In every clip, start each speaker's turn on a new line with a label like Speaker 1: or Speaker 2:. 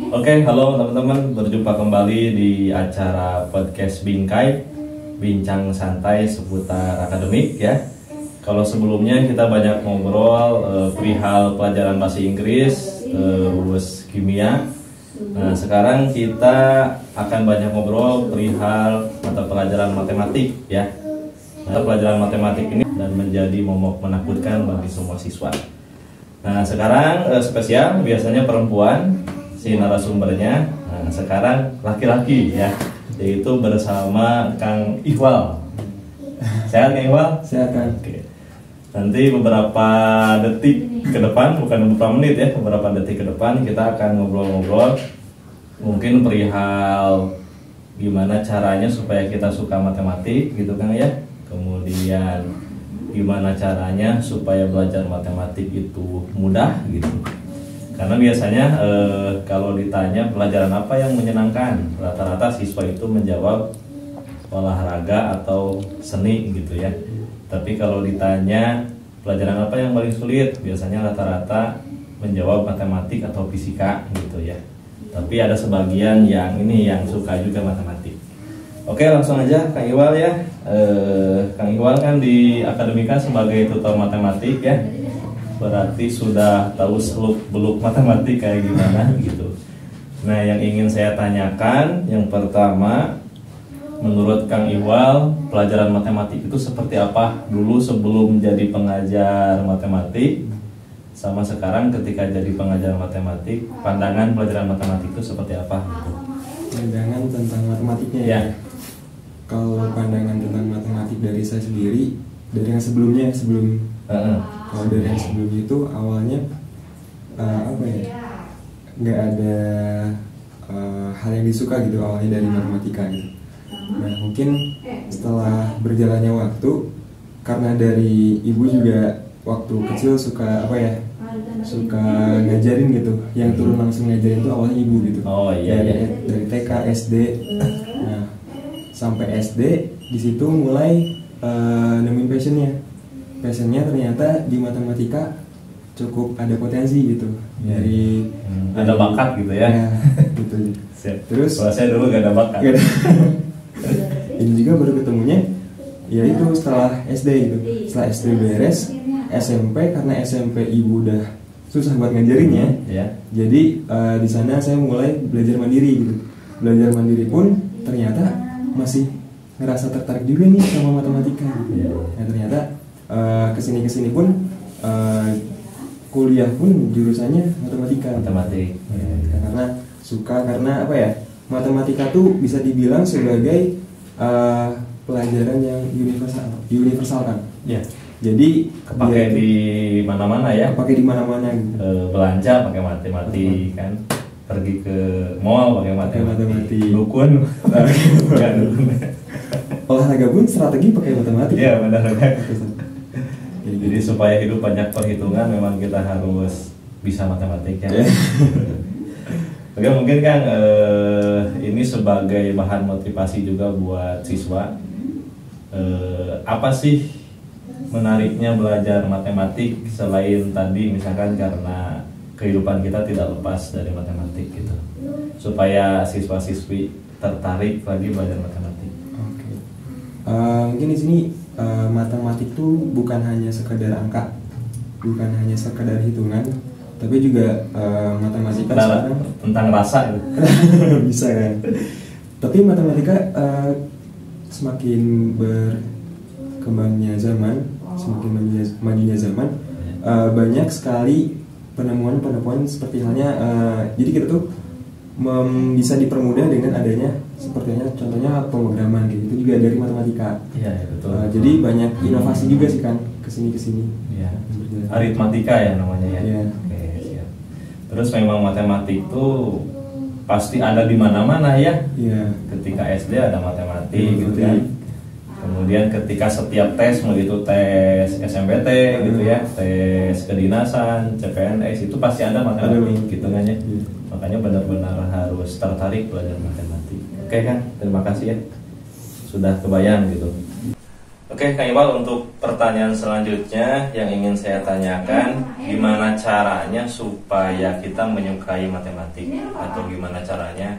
Speaker 1: Oke, halo teman-teman, berjumpa kembali di acara podcast Bingkai, bincang santai seputar akademik ya. Kalau sebelumnya kita banyak ngobrol perihal pelajaran bahasa Inggris, terus kimia. Nah, sekarang kita akan banyak ngobrol perihal mata pelajaran matematik ya. Mata pelajaran matematik ini dan menjadi momok menakutkan bagi semua siswa. Nah, sekarang spesial biasanya perempuan si narasumbernya. Nah, sekarang laki-laki ya, yaitu bersama Kang Iqbal. Sehat Kang Iqbal?
Speaker 2: Sehat kan?
Speaker 1: Oke. Nanti beberapa detik ke depan, bukan beberapa menit ya, beberapa detik ke depan kita akan ngobrol-ngobrol mungkin perihal gimana caranya supaya kita suka matematik gitu kan ya. Kemudian gimana caranya supaya belajar matematik itu mudah gitu. Karena biasanya kalau ditanya pelajaran apa yang menyenangkan, rata-rata siswa itu menjawab olahraga atau seni gitu ya. Tapi kalau ditanya pelajaran apa yang paling sulit, biasanya rata-rata menjawab matematik atau fisika gitu ya. Tapi ada sebagian yang suka juga matematik. Oke, langsung aja Kang Iqbal ya. Kang Iqbal kan di Akademika sebagai tutor matematik ya. Berarti sudah tahu seluk-beluk matematik kayak gimana gitu. Nah, yang ingin saya tanyakan yang pertama, menurut Kang Iqbal pelajaran matematik itu seperti apa dulu sebelum jadi pengajar matematik sama sekarang ketika jadi pengajar matematik, pandangan pelajaran matematik itu seperti apa gitu.
Speaker 2: Pandangan tentang matematiknya
Speaker 1: Ya.
Speaker 2: Kalau pandangan tentang matematik dari saya sendiri, dari yang sebelum kalau dari yang sebelumnya itu awalnya nggak ada hal yang disuka gitu awalnya dari matematika gitu. Nah, mungkin setelah berjalannya waktu, karena dari ibu juga waktu kecil suka ngajarin gitu, yang turun langsung ngajarin itu awalnya ibu gitu.
Speaker 1: Oh iya,
Speaker 2: dari TK, SD. Nah, sampai SD di situ mulai nemuin passionnya ternyata di matematika cukup ada potensi gitu. Dari
Speaker 1: ada bakat gitu ya.
Speaker 2: Gitu.
Speaker 1: Terus kalau saya dulu gak ada bakat.
Speaker 2: Ini juga baru ketemunya yaitu setelah SD gitu. Setelah SD beres, SMP, karena SMP ibu udah susah buat ngajarinnya
Speaker 1: ya.
Speaker 2: Jadi di sana saya mulai belajar mandiri gitu. Belajar mandiri pun ternyata masih ngerasa tertarik juga nih sama matematika gitu. Nah, ternyata kesini pun kuliah pun jurusannya matematik karena suka, karena matematika tuh bisa dibilang sebagai pelajaran yang universal kan
Speaker 1: ya.
Speaker 2: Jadi
Speaker 1: kepake di mana-mana ya.
Speaker 2: Kepake di mana-mana.
Speaker 1: Belanja pakai matematik kan. Pergi ke mall pakai matematik. Dukun.
Speaker 2: Olahraga pun strategi pakai matematik.
Speaker 1: Iya, benar. Jadi supaya hidup banyak perhitungan memang kita harus bisa matematik ya. Oke, mungkin kan ini sebagai bahan motivasi juga buat siswa. Apa sih menariknya belajar matematik selain tadi misalkan karena kehidupan kita tidak lepas dari matematik gitu, supaya siswa-siswi tertarik lagi belajar matematik.
Speaker 2: Oke. Mungkin di sini matematik tuh bukan hanya sekedar angka, bukan hanya sekedar hitungan, tapi juga matematika
Speaker 1: tentang rasa gitu.
Speaker 2: Bisa kan. Tapi matematika semakin berkembangnya zaman, semakin majunya zaman, banyak sekali penemuan seperti halnya jadi kita tuh bisa dipermudah dengan adanya seperti halnya contohnya pemrograman gitu, itu juga dari matematika.
Speaker 1: Iya, betul.
Speaker 2: Jadi banyak inovasi juga sih kan kesini.
Speaker 1: Iya. Aritmatika ya namanya ya.
Speaker 2: Iya.
Speaker 1: Oke, siap. Terus memang matematik tuh pasti ada di mana-mana ya.
Speaker 2: Iya.
Speaker 1: Ketika SD ada matematik gitu kan. Kemudian ketika setiap tes, mau itu tes SMPT gitu ya, tes kedinasan, CPNS, itu pasti ada matematik gitu kan ya. Makanya benar-benar harus tertarik belajar matematik. Oke kan, terima kasih ya sudah kebayang gitu. Oke, Kang Iqbal, untuk pertanyaan selanjutnya yang ingin saya tanyakan, gimana caranya supaya kita menyukai matematik, atau gimana caranya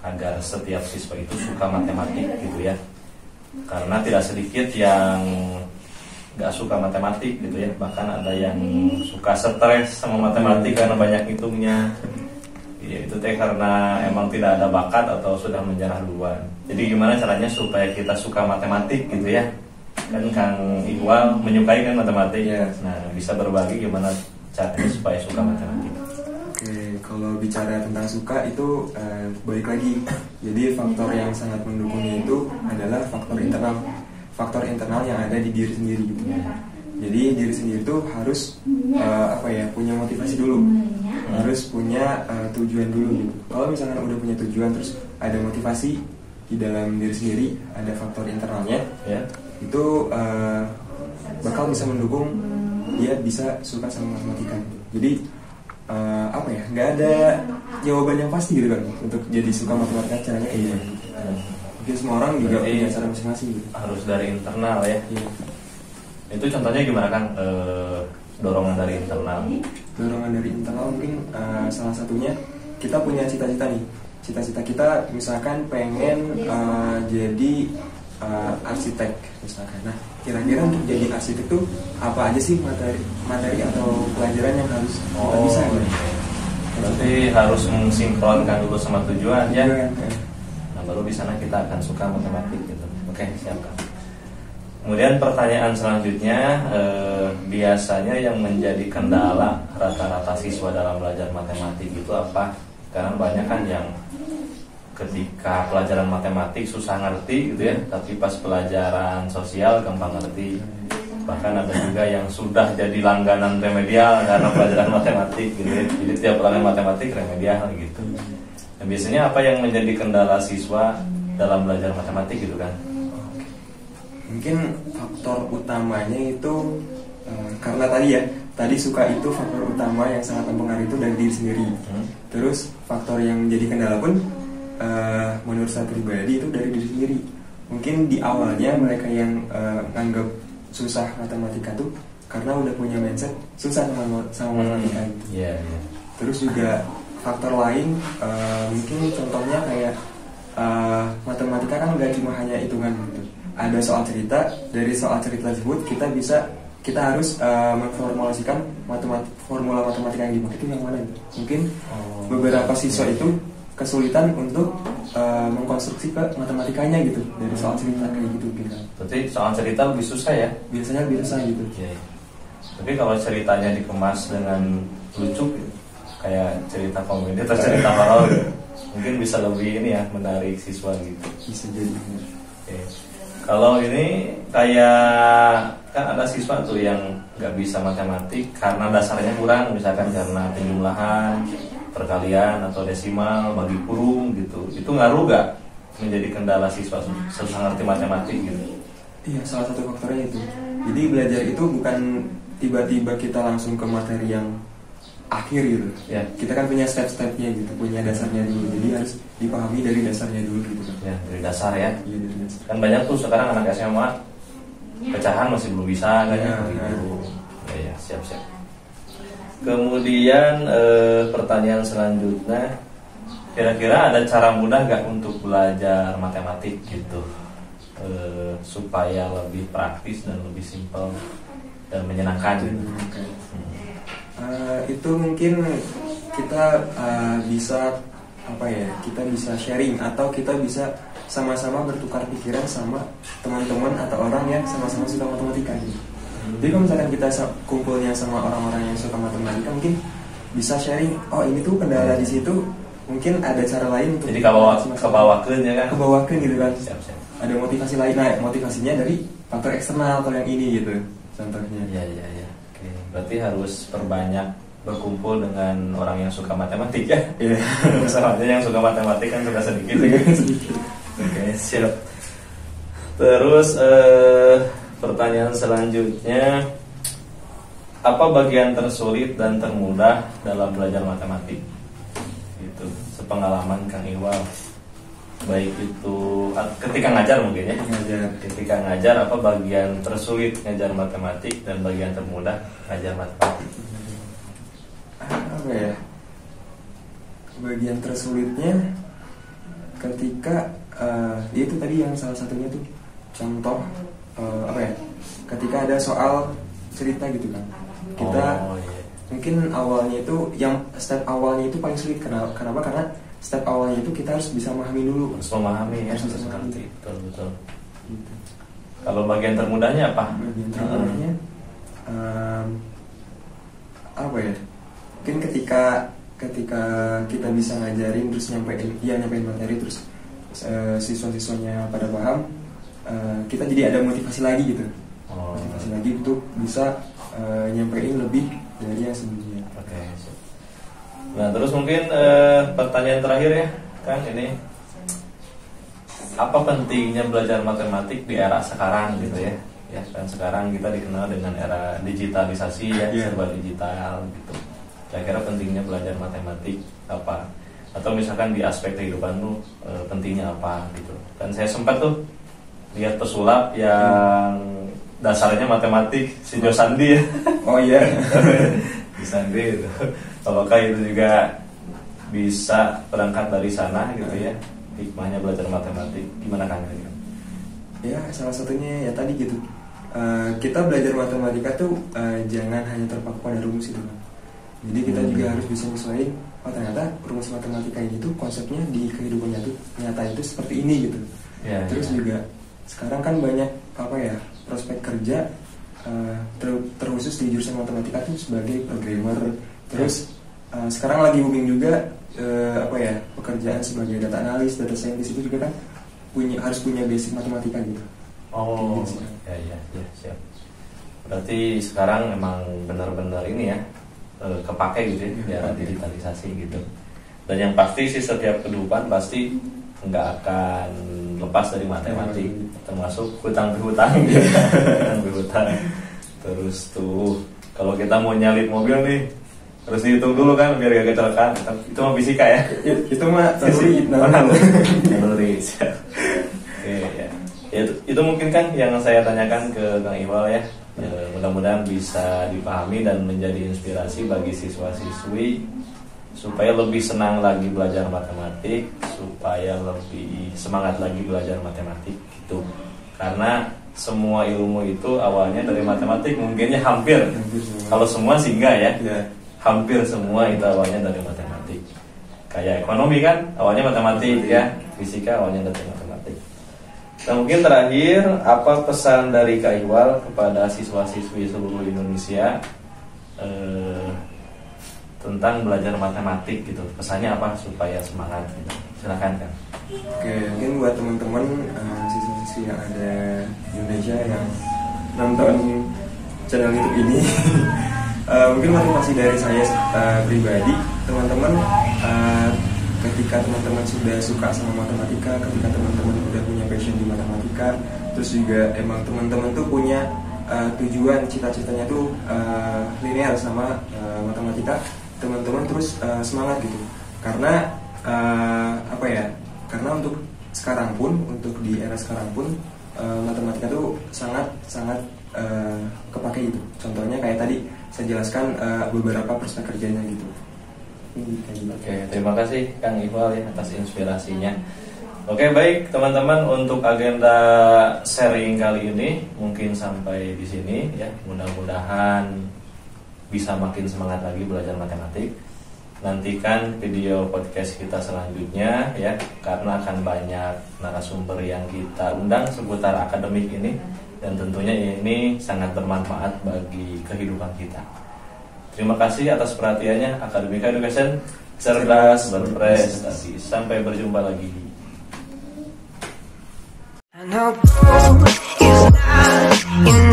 Speaker 1: agar setiap siswa itu suka matematik gitu ya? Karena tidak sedikit yang nggak suka matematik gitu ya, bahkan ada yang suka stres sama matematik karena banyak hitungnya. Ya, itu karena emang tidak ada bakat atau sudah menyerah duluan. Jadi gimana caranya supaya kita suka matematik gitu ya? Kan Kang Iqbal menyukai kan matematik ya. Nah, bisa berbagi gimana caranya supaya suka matematik?
Speaker 2: Oke, kalau bicara tentang suka itu balik lagi. Jadi faktor yang sangat mendukungnya itu adalah faktor internal. Faktor internal yang ada di diri sendiri gitu. Jadi diri sendiri itu harus punya motivasi dulu. Harus punya tujuan dulu gitu. Kalau misalnya udah punya tujuan terus ada motivasi di dalam diri sendiri, ada faktor internalnya ya. Itu bakal bisa mendukung dia bisa suka sama matematika. Jadi nggak ada jawaban yang pasti gitu kan untuk jadi suka matematika, caranya kayak gimana. Mungkin semua orang juga punya cara masing-masing gitu.
Speaker 1: Harus dari internal ya. Itu contohnya gimana kan, dorongan dari internal?
Speaker 2: Dorongan dari internal mungkin salah satunya kita punya cita-cita nih. Cita-cita kita misalkan pengen jadi arsitek misalkan. Nah, kira-kira untuk jadi arsitek tuh apa aja sih materi atau pelajaran yang harus kita bisa gitu?
Speaker 1: Berarti harus mensinkronkan dulu sama tujuan ya. Nah, baru di sana kita akan suka matematik gitu. Oke, siap Kang. Kemudian pertanyaan selanjutnya, biasanya yang menjadi kendala rata-rata siswa dalam belajar matematik itu apa? Karena banyak kan yang ketika pelajaran matematik susah ngerti gitu ya, tapi pas pelajaran sosial gampang ngerti. Bahkan ada juga yang sudah jadi langganan remedial karena pelajaran matematik gitu ya. Jadi tiap pelajaran matematik remedial gitu. Dan biasanya apa yang menjadi kendala siswa dalam belajar matematik gitu kan?
Speaker 2: Mungkin faktor utamanya itu karena tadi suka itu faktor utama yang sangat mempengaruhi itu dari diri sendiri. Terus faktor yang menjadi kendala pun menurut saya pribadi itu dari diri sendiri. Mungkin di awalnya mereka yang nganggap susah matematika tuh karena udah punya mindset susah sama matematika gitu. Terus juga faktor lain mungkin contohnya kayak matematika kan nggak cuma hanya hitungan gitu. Ada soal cerita, dari soal cerita tersebut kita harus memformulasikan formula matematika yang dipakai itu yang mana. Mungkin beberapa siswa itu kesulitan untuk mengkonstruksi ke matematikanya gitu dari soal cerita kayak gitu.
Speaker 1: Berarti soal cerita lebih susah ya?
Speaker 2: Biasanya lebih susah gitu.
Speaker 1: Tapi kalau ceritanya dikemas dengan lucu gitu, kayak cerita komedi atau cerita horor gitu, mungkin bisa lebih ini ya, menarik siswa gitu.
Speaker 2: Bisa jadi.
Speaker 1: Kalau ini kayak kan ada siswa tuh yang nggak bisa matematik karena dasarnya kurang, misalkan karena penjumlahan, perkalian atau desimal, bagi kurung gitu. Itu ngaruh gak menjadi kendala siswa susah ngerti matematik gitu?
Speaker 2: Iya, salah satu faktornya itu. Jadi belajar itu bukan tiba-tiba kita langsung ke materi yang akhir gitu. Ya, kita kan punya step-stepnya gitu, punya dasarnya dulu. Jadi harus dipahami dari dasarnya dulu gitu kan.
Speaker 1: Ya, dari dasar ya.
Speaker 2: Iya, dari dasar.
Speaker 1: Kan banyak tuh sekarang anak SMA pecahan masih belum bisa kan ya, gitu. Ya, siap-siap. Kemudian pertanyaan selanjutnya, kira-kira ada cara mudah gak untuk belajar matematik gitu, supaya lebih praktis dan lebih simpel dan menyenangkan gitu?
Speaker 2: Itu mungkin kita bisa kita bisa sharing atau kita bisa sama-sama bertukar pikiran sama teman-teman atau orang yang sama-sama suka matematika gitu. Jadi kalau misalkan kita kumpulnya sama orang-orang yang suka matematika, mungkin bisa sharing, oh ini tuh kendala di situ, mungkin ada cara lain untuk.
Speaker 1: Jadi kebawakan ya kan?
Speaker 2: Kebawakan gitu kan.
Speaker 1: Siap.
Speaker 2: Ada motivasi lain, nah motivasinya dari faktor eksternal kalau yang ini gitu, contohnya.
Speaker 1: Iya. Oke. Berarti harus perbanyak berkumpul dengan orang yang suka matematik ya.
Speaker 2: Iya.
Speaker 1: Soalnya yang suka matematik kan suka sedikit. Oke, siap. Terus pertanyaan selanjutnya, apa bagian tersulit dan termudah dalam belajar matematik? Itu sepengalaman Kang Iqbal. baik itu ketika ngajar mungkin ya. Ketika ngajar apa bagian tersulit ngajar matematik dan bagian termudah ngajar matematik?
Speaker 2: Apa ya? Bagian tersulitnya ketika itu tadi yang salah satunya tuh contoh apa ya? Ketika ada soal cerita gitu kan. Kita mungkin awalnya itu yang step awalnya itu paling sulit. Kenapa? Karena step awalnya itu kita harus bisa memahami dulu.
Speaker 1: Harus memahami ya.
Speaker 2: Harus bisa memahami.
Speaker 1: Betul. Gitu. Kalau bagian termudahnya apa?
Speaker 2: Bagian termudahnya apa ya? Mungkin ketika kita bisa ngajarin terus nyampein materi terus siswa-siswanya pada paham, kita jadi ada motivasi lagi gitu. Motivasi lagi untuk bisa nyampein lebih dari yang sebelumnya.
Speaker 1: Oke. Nah terus mungkin pertanyaan terakhir ya Kang, ini apa pentingnya belajar matematik di era sekarang gitu ya? Ya kan sekarang kita dikenal dengan era digitalisasi ya, serba digital gitu. Kira-kira pentingnya belajar matematik apa? Atau misalkan di aspek kehidupan lu pentingnya apa gitu? Dan saya sempat tuh lihat pesulap yang dasarnya matematik, si Josandi ya.
Speaker 2: Oh iya.
Speaker 1: Josandi itu. Apakah itu juga bisa berangkat dari sana gitu ya? Hikmahnya belajar matematik gimana Kang?
Speaker 2: Ya salah satunya ya tadi gitu. Kita belajar matematika tuh jangan hanya terpaku pada rumus itu kan. Jadi kita juga harus bisa menyesuaikan. Oh ternyata rumus matematika ini tuh konsepnya di kehidupan nyata itu seperti ini gitu. Terus juga sekarang kan banyak apa ya prospek kerja terkhusus di jurusan matematika tuh sebagai programmer. Terus sekarang lagi booming juga apa ya pekerjaan sebagai data analis, data scientist itu juga kan harus punya basic matematika gitu.
Speaker 1: Oh ya siap. Berarti sekarang emang benar-benar ini ya kepake gitu ya di era digitalisasi gitu. Dan yang pasti sih setiap kehidupan pasti nggak akan lepas dari matematik, termasuk hutang berhutang. Terus tuh kalau kita mau nyalip mobil nih harus dihitung dulu kan biar gak kecelakaan. Itu mah fisika ya.
Speaker 2: Itu mah
Speaker 1: teori. Oke ya. Itu mungkin kan yang saya tanyakan ke Kang Iqbal ya. Mudah-mudahan bisa dipahami dan menjadi inspirasi bagi siswa-siswi supaya lebih senang lagi belajar matematik, supaya lebih semangat lagi belajar matematik gitu. Karena semua ilmu itu awalnya dari matematik, mungkinnya hampir. Kalau semua sih enggak ya. Hampir semua itu awalnya dari matematik. Kayak ekonomi kan awalnya matematik ya, fisika awalnya dari matematik. Nah mungkin terakhir, apa pesan dari Kak Iqbal kepada siswa-siswi seluruh Indonesia tentang belajar matematik gitu? Pesannya apa supaya semangat gitu? Silakan Kak.
Speaker 2: Oke, mungkin buat teman-teman siswa-siswi yang ada di Indonesia yang nonton channel YouTube ini, mungkin motivasi dari saya pribadi, teman-teman ketika teman-teman sudah suka sama matematika, ketika teman-teman sudah punya passion di matematika, terus juga emang teman-teman tuh punya tujuan cita-citanya tuh linear sama matematika, teman-teman terus semangat gitu. Karena apa ya? Karena untuk sekarang pun, untuk di era sekarang pun matematika tuh sangat kepake gitu. Contohnya kayak tadi saya jelaskan beberapa prospek kerjanya gitu.
Speaker 1: Oke, terima kasih Kang Iqbal ya atas inspirasinya. Oke, baik teman-teman, untuk agenda sharing kali ini mungkin sampai di sini ya. Mudah-mudahan bisa makin semangat lagi belajar matematik. Nantikan video podcast kita selanjutnya ya, karena akan banyak narasumber yang kita undang seputar akademik ini, dan tentunya ini sangat bermanfaat bagi kehidupan kita. Terima kasih atas perhatiannya. Akademika Education, cerdas berprestasi. Sampai berjumpa lagi. I know is not